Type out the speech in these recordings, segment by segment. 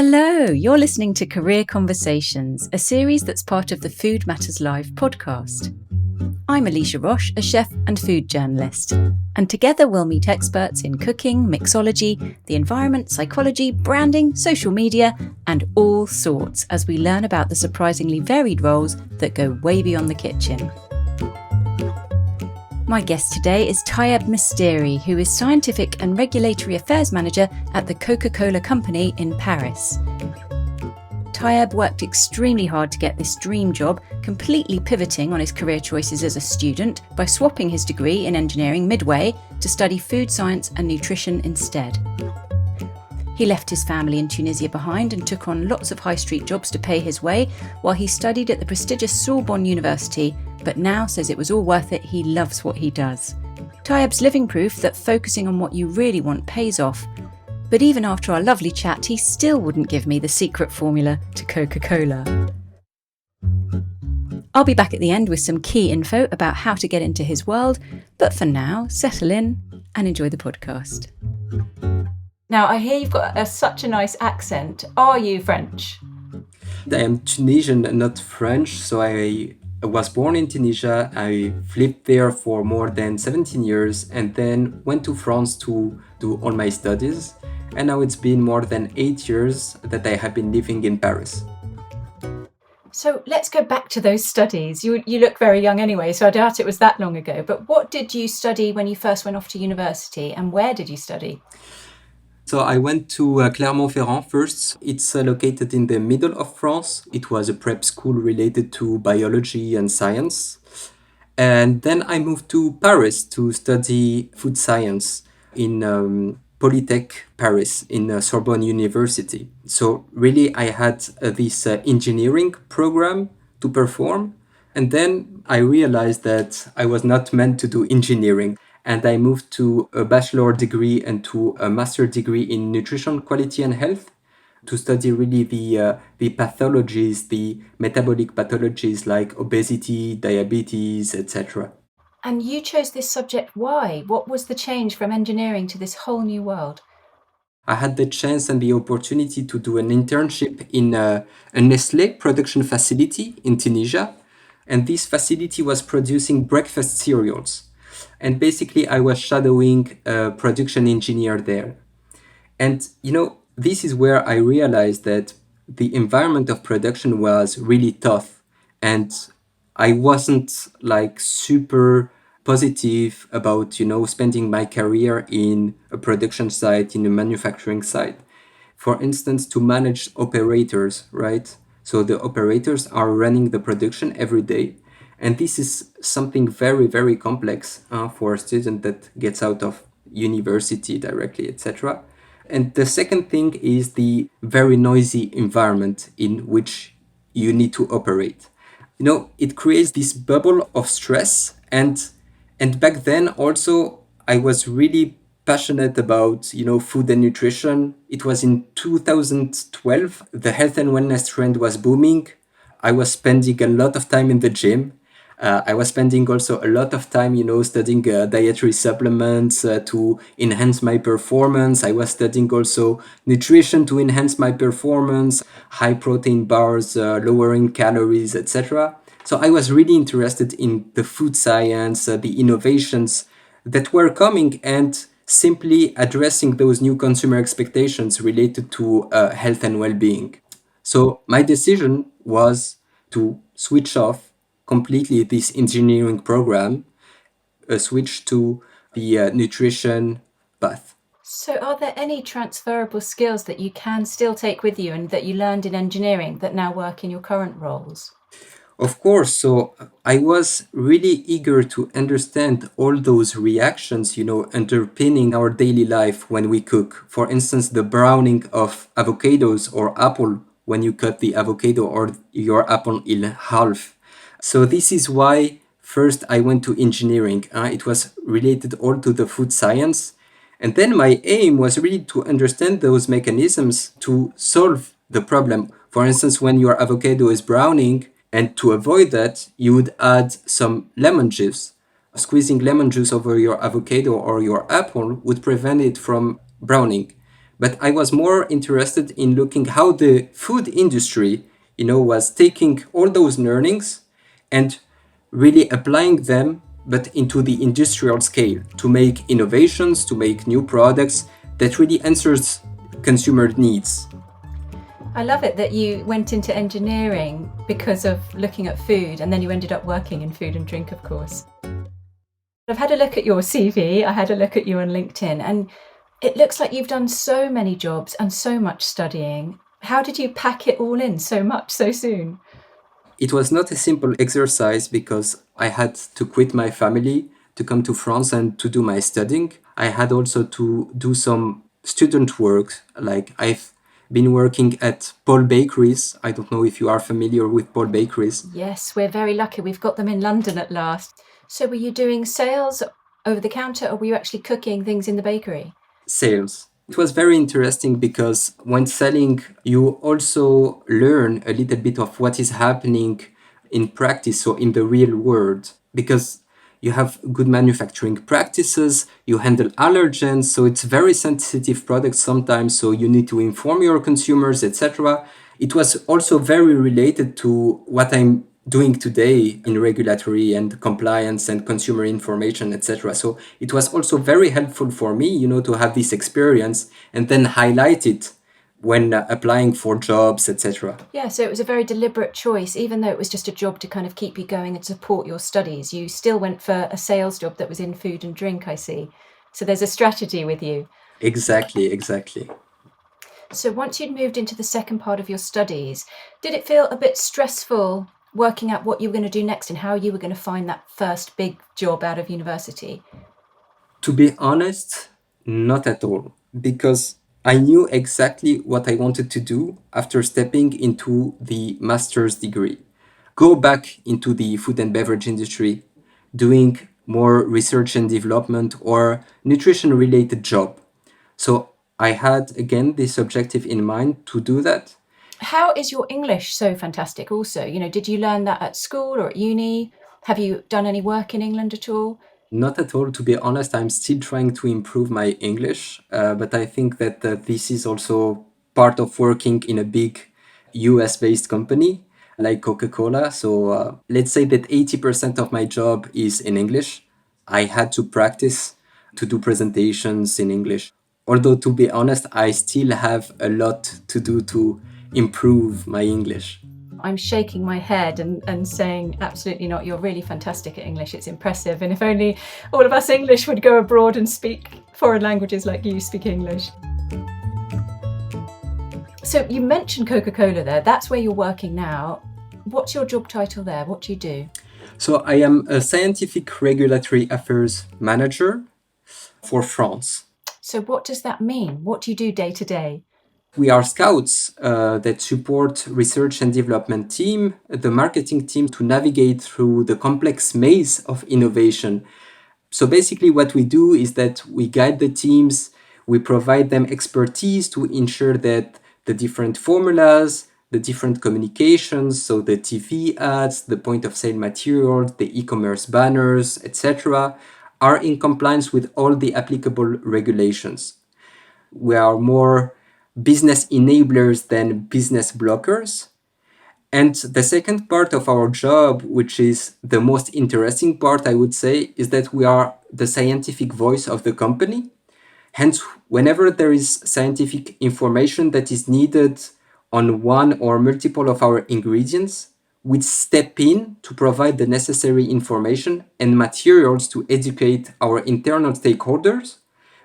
Hello, you're listening to Career Conversations, a series that's part of the Food Matters Live podcast. I'm Elisa Roche, a chef and food journalist, and together we'll meet experts in cooking, mixology, the environment, psychology, branding, social media, and all sorts as we learn about the surprisingly varied roles that go way beyond the kitchen. My guest today is Taieb Mestiri, who is Scientific and Regulatory Affairs Manager at the Coca-Cola Company in Paris. Taïeb worked extremely hard to get this dream job, completely pivoting on his career choices as a student by swapping his degree in engineering midway to study food science and nutrition instead. He left his family in Tunisia behind and took on lots of high street jobs to pay his way while he studied at the prestigious Sorbonne University, but now says it was all worth it. He loves what he does. Taïeb's living proof that focusing on what you really want pays off. But even after our lovely chat, he still wouldn't give me the secret formula to Coca-Cola. I'll be back at the end with some key info about how to get into his world, but for now, settle in and enjoy the podcast. Now, I hear you've got such a nice accent. Are you French? I am Tunisian, not French, so I was born in Tunisia. I lived there for more than 17 years and then went to France to do all my studies. And now it's been more than 8 years that I have been living in Paris. So let's go back to those studies. You look very young anyway, so I doubt it was that long ago. But what did you study when you first went off to university, and where did you study? So I went to Clermont-Ferrand first. It's located in the middle of France. It was a prep school related to biology and science. And then I moved to Paris to study food science in Polytech Paris in Sorbonne University. So really I had this engineering program to perform. And then I realized that I was not meant to do engineering. And I moved to a bachelor degree and to a master degree in nutrition quality and health to study really the pathologies, the metabolic pathologies like obesity, diabetes, etc. And you chose this subject. Why? What was the change from engineering to this whole new world? I had the chance and the opportunity to do an internship in a Nestlé production facility in Tunisia. And this facility was producing breakfast cereals. And basically, I was shadowing a production engineer there. And, this is where I realized that the environment of production was really tough. And I wasn't like super positive about, spending my career in a production site, in a manufacturing site. For instance, to manage operators, right? So the operators are running the production every day. And this is something very, very complex for a student that gets out of university directly, etc. And the second thing is the very noisy environment in which you need to operate. It creates this bubble of stress. And back then also, I was really passionate about, food and nutrition. It was in 2012. The health and wellness trend was booming. I was spending a lot of time in the gym. I was spending also a lot of time, studying dietary supplements to enhance my performance. I was studying also nutrition to enhance my performance, high protein bars, lowering calories, etc. So I was really interested in the food science, the innovations that were coming and simply addressing those new consumer expectations related to health and well-being. So my decision was to switch off completely this engineering program, switch to the nutrition path. So are there any transferable skills that you can still take with you and that you learned in engineering that now work in your current roles? Of course, so I was really eager to understand all those reactions, underpinning our daily life when we cook. For instance, the browning of avocados or apple when you cut the avocado or your apple in half. So this is why first I went to engineering. It was related all to the food science. And then my aim was really to understand those mechanisms to solve the problem. For instance, when your avocado is browning, and to avoid that, you would add some lemon juice. Squeezing lemon juice over your avocado or your apple would prevent it from browning. But I was more interested in looking how the food industry, was taking all those learnings and really applying them, but into the industrial scale to make innovations, to make new products that really answers consumer needs. I love it that you went into engineering because of looking at food, and then you ended up working in food and drink, of course. I've had a look at your CV, I had a look at you on LinkedIn, and it looks like you've done so many jobs and so much studying. How did you pack it all in so much so soon? It was not a simple exercise because I had to quit my family to come to France and to do my studying. I had also to do some student work, like I've been working at Paul Bakeries. I don't know if you are familiar with Paul Bakeries. Yes, we're very lucky. We've got them in London at last. So were you doing sales over the counter, or were you actually cooking things in the bakery? Sales. It was very interesting because when selling, you also learn a little bit of what is happening in practice, so in the real world, because you have good manufacturing practices, you handle allergens, so it's very sensitive products sometimes, so you need to inform your consumers, etc. It was also very related to what I'm doing today in regulatory and compliance and consumer information, etc. So it was also very helpful for me, to have this experience and then highlight it when applying for jobs, etc. Yeah, so it was a very deliberate choice. Even though it was just a job to kind of keep you going and support your studies, you still went for a sales job that was in food and drink, I see. So there's a strategy with you. Exactly, exactly. So once you'd moved into the second part of your studies, did it feel a bit stressful working out what you were going to do next and how you were going to find that first big job out of university? To be honest, not at all, because I knew exactly what I wanted to do after stepping into the master's degree. Go back into the food and beverage industry, doing more research and development or nutrition related job. So I had again this objective in mind to do that. How is your English so fantastic also? Did you learn that at school or at uni? Have you done any work in England at all? Not at all, to be honest. I'm still trying to improve my English, but I think that this is also part of working in a big US based company like Coca-Cola. So let's say that 80% of my job is in English. I had to practice to do presentations in English. Although, to be honest, I still have a lot to do to improve my English. I'm shaking my head and saying, absolutely not. You're really fantastic at English. It's impressive. And if only all of us English would go abroad and speak foreign languages like you speak English. So you mentioned Coca-Cola there. That's where you're working now. What's your job title there? What do you do? So I am a scientific regulatory affairs manager for France. So what does that mean? What do you do day to day? We are scouts that support research and development team, the marketing team to navigate through the complex maze of innovation. So basically what we do is that we guide the teams, we provide them expertise to ensure that the different formulas, the different communications, so the TV ads, the point of sale materials, the e-commerce banners, etc., are in compliance with all the applicable regulations. We are more business enablers than business blockers. And the second part of our job, which is the most interesting part, I would say, is that we are the scientific voice of the company. Hence, whenever there is scientific information that is needed on one or multiple of our ingredients, we step in to provide the necessary information and materials to educate our internal stakeholders,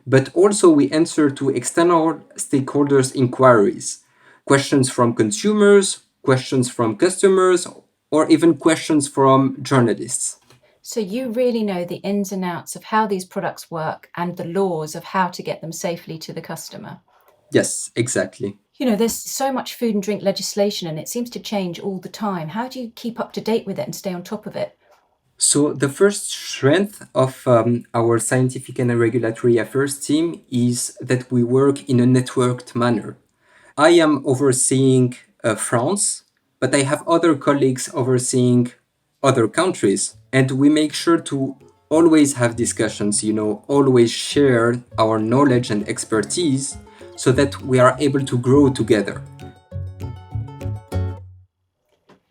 but also we answer to external stakeholders' inquiries, questions from consumers, questions from customers, or even questions from journalists. So you really know the ins and outs of how these products work and the laws of how to get them safely to the customer. Yes, exactly. There's so much food and drink legislation and it seems to change all the time. How do you keep up to date with it and stay on top of it? So the first strength of our scientific and regulatory affairs team is that we work in a networked manner. I am overseeing France, but I have other colleagues overseeing other countries. And we make sure to always have discussions, always share our knowledge and expertise so that we are able to grow together.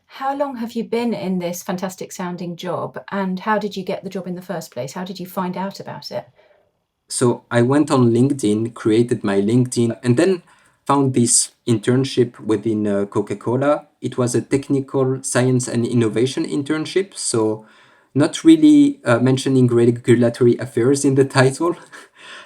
How long have you been in this fantastic sounding job, and how did you get the job in the first place? How did you find out about it? So I went on LinkedIn, created my LinkedIn, and then found this internship within Coca-Cola. It was a technical science and innovation internship, so not really mentioning regulatory affairs in the title,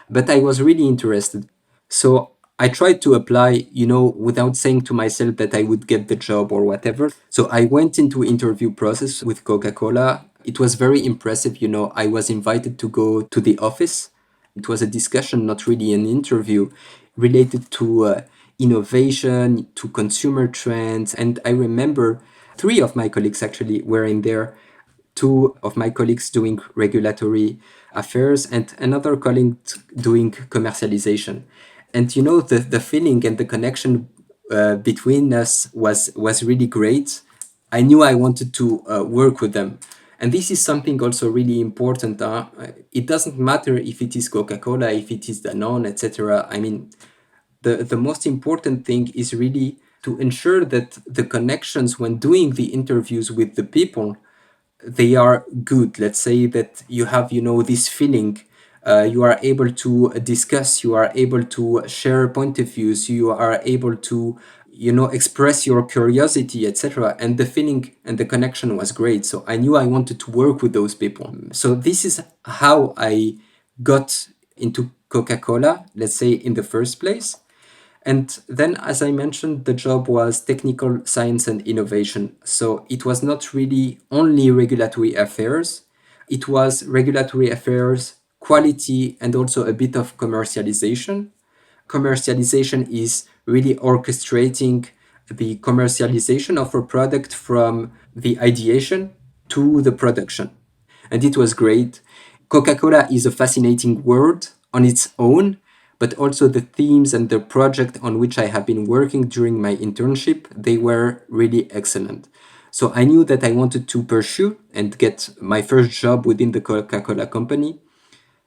but I was really interested. So I tried to apply, without saying to myself that I would get the job or whatever. So I went into interview process with Coca-Cola. It was very impressive. I was invited to go to the office. It was a discussion, not really an interview, related to innovation, to consumer trends. And I remember three of my colleagues actually were in there, two of my colleagues doing regulatory affairs and another colleague doing commercialization. And the feeling and the connection between us was really great. I knew I wanted to work with them. And this is something also really important. It doesn't matter if it is Coca-Cola, if it is Danone, etc. I mean, the most important thing is really to ensure that the connections when doing the interviews with the people, they are good. Let's say that you have, this feeling. You are able to discuss, you are able to share point of views, you are able to, express your curiosity, etc. And the feeling and the connection was great. So I knew I wanted to work with those people. So this is how I got into Coca-Cola, let's say, in the first place. And then, as I mentioned, the job was technical science and innovation. So it was not really only regulatory affairs, it was regulatory affairs, quality, and also a bit of commercialization. Commercialization is really orchestrating the commercialization of a product from the ideation to the production. And it was great. Coca-Cola is a fascinating word on its own, but also the themes and the project on which I have been working during my internship, they were really excellent. So I knew that I wanted to pursue and get my first job within the Coca-Cola Company,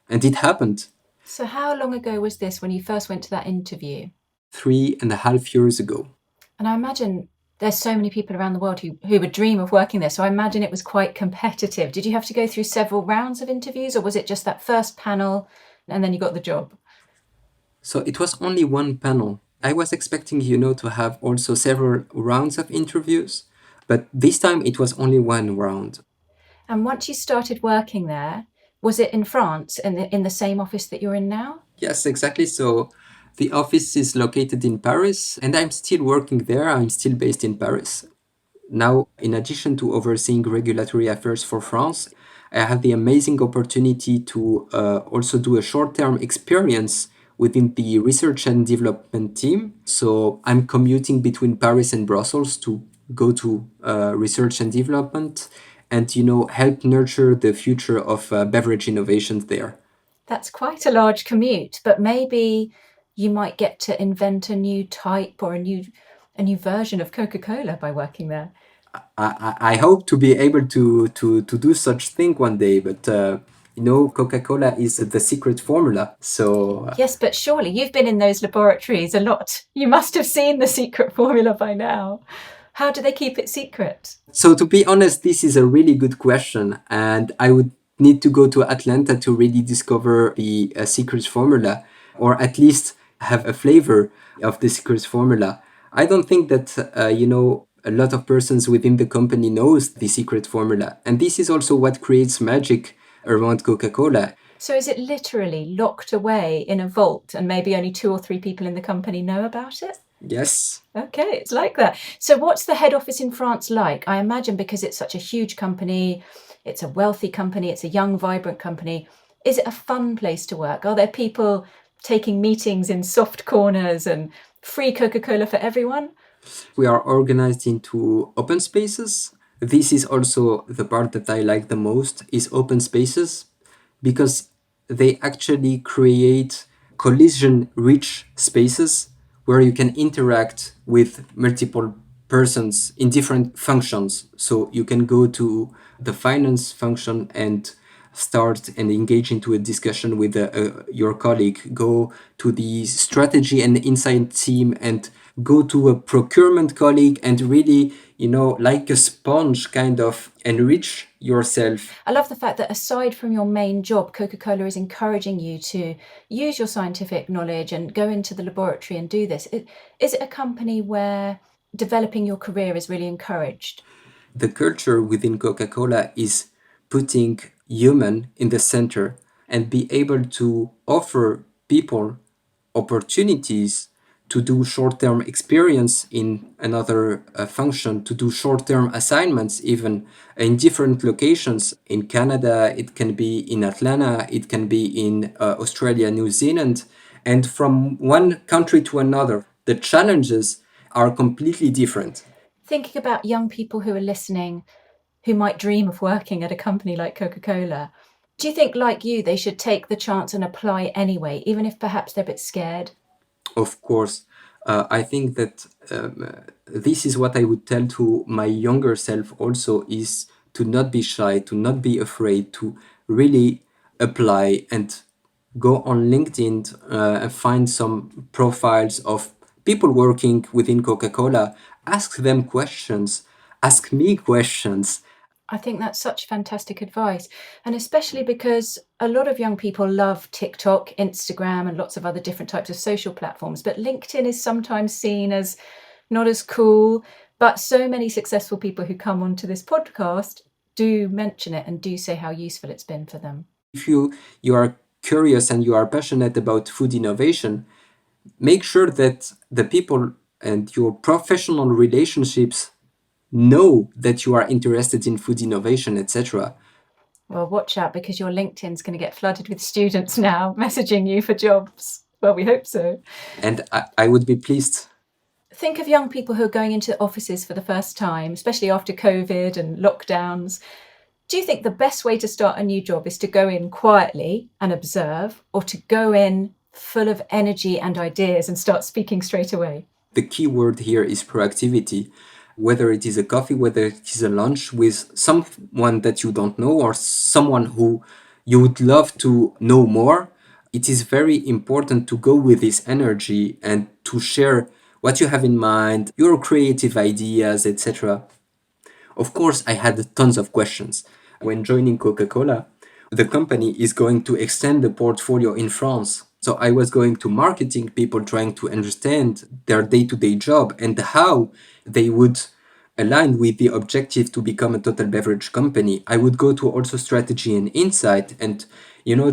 and it happened. So, how long ago was this when you first went to that interview? 3.5 years ago. And I imagine there's so many people around the world who would dream of working there. So I imagine it was quite competitive. Did you have to go through several rounds of interviews, or was it just that first panel and then you got the job? So it was only one panel. I was expecting, to have also several rounds of interviews, but this time it was only one round. And once you started working there, was it in France, in the same office that you're in now? Yes, exactly. So the office is located in Paris, and I'm still working there. I'm still based in Paris. Now, in addition to overseeing regulatory affairs for France, I had the amazing opportunity to also do a short term experience within the research and development team. So I'm commuting between Paris and Brussels to go to research and development and, help nurture the future of beverage innovations there. That's quite a large commute, but maybe you might get to invent a new type or a new version of Coca-Cola by working there. I hope to be able to do such thing one day, but Coca-Cola is the secret formula. So Yes, but surely you've been in those laboratories a lot. You must have seen the secret formula by now. How do they keep it secret? so to be honest, this is a really good question, and I would need to go to Atlanta to really discover the secret formula, or at least have a flavor of the secret formula. I don't think that a lot of persons within the company knows the secret formula, and this is also what creates magic around Coca-Cola. So is it literally locked away in a vault and maybe only 2 or 3 people in the company know about it? Yes. Okay, it's like that. So what's the head office in France like? I imagine because it's such a huge company, it's a wealthy company, it's a young, vibrant company. Is it a fun place to work? Are there people taking meetings in soft corners and free Coca-Cola for everyone? We are organized into open spaces. This is also the part that I like the most is open spaces because they actually create collision rich spaces where you can interact with multiple persons in different functions. So you can go to the finance function and start and engage into a discussion with your colleague, go to the strategy and insight team, and go to a procurement colleague, and really, like a sponge, kind of enrich yourself. I love the fact that aside from your main job, Coca-Cola is encouraging you to use your scientific knowledge and go into the laboratory and do this. Is it a company where developing your career is really encouraged? The culture within Coca-Cola is putting human in the center and be able to offer people opportunities to do short-term experience in another function, to do short-term assignments even in different locations. In Canada, it can be in Atlanta, it can be in Australia, New Zealand, and from one country to another, the challenges are completely different. Thinking about young people who are listening, who might dream of working at a company like Coca-Cola, do you think, like you, they should take the chance and apply anyway, even if perhaps they're a bit scared? Of course, I think that this is what I would tell to my younger self also, is to not be shy, to not be afraid, to really apply and go on LinkedIn and find some profiles of people working within Coca-Cola, ask them questions, ask me questions. I think that's such fantastic advice. And especially because a lot of young people love TikTok, Instagram, and lots of other different types of social platforms. But LinkedIn is sometimes seen as not as cool. But so many successful people who come onto this podcast do mention it and do say how useful it's been for them. If you are curious and you are passionate about food innovation, make sure that the people and your professional relationships know that you are interested in food innovation, etc. Well, watch out, because your LinkedIn's going to get flooded with students now messaging you for jobs. Well, we hope so. And I would be pleased. Think of young people who are going into offices for the first time, especially after COVID and lockdowns. Do you think the best way to start a new job is to go in quietly and observe, or to go in full of energy and ideas and start speaking straight away? The key word here is proactivity. Whether it is a coffee, whether it is a lunch with someone that you don't know or someone who you would love to know more, it is very important to go with this energy and to share what you have in mind, your creative ideas, etc. Of course, I had tons of questions. When joining Coca-Cola, the company is going to extend the portfolio in France. So I was going to marketing people, trying to understand their day-to-day job and how they would align with the objective to become a total beverage company. I would go to also strategy and insight and,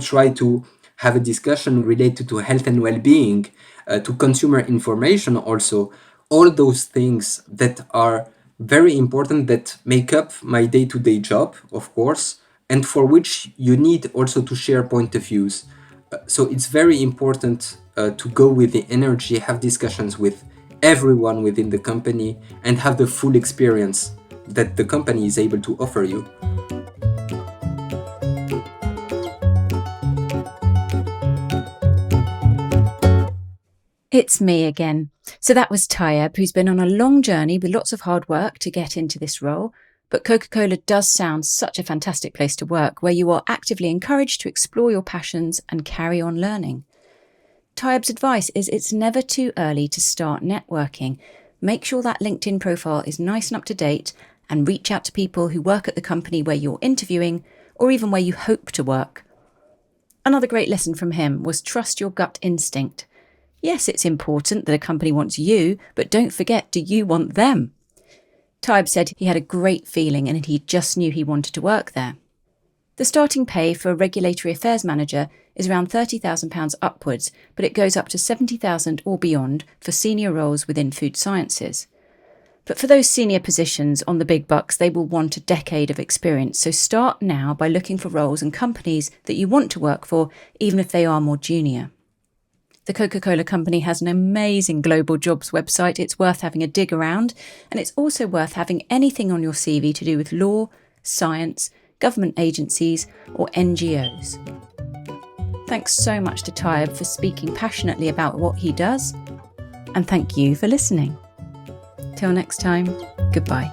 try to have a discussion related to health and well-being, to consumer information also, all those things that are very important, that make up my day-to-day job, of course, and for which you need also to share point of views. So it's very important to go with the energy, have discussions with everyone within the company, and have the full experience that the company is able to offer you. It's me again. So that was Taieb, who's been on a long journey with lots of hard work to get into this role. But Coca-Cola does sound such a fantastic place to work, where you are actively encouraged to explore your passions and carry on learning. Taieb's advice is it's never too early to start networking. Make sure that LinkedIn profile is nice and up to date, and reach out to people who work at the company where you're interviewing, or even where you hope to work. Another great lesson from him was trust your gut instinct. Yes, it's important that a company wants you, but don't forget, do you want them? Taieb said he had a great feeling and he just knew he wanted to work there. The starting pay for a regulatory affairs manager is around £30,000 upwards, but it goes up to £70,000 or beyond for senior roles within food sciences. But for those senior positions on the big bucks, they will want a decade of experience, so start now by looking for roles and companies that you want to work for, even if they are more junior. The Coca-Cola Company has an amazing global jobs website. It's worth having a dig around, and it's also worth having anything on your CV to do with law, science, government agencies, or NGOs. Thanks so much to Taieb for speaking passionately about what he does, and thank you for listening. Till next time, goodbye.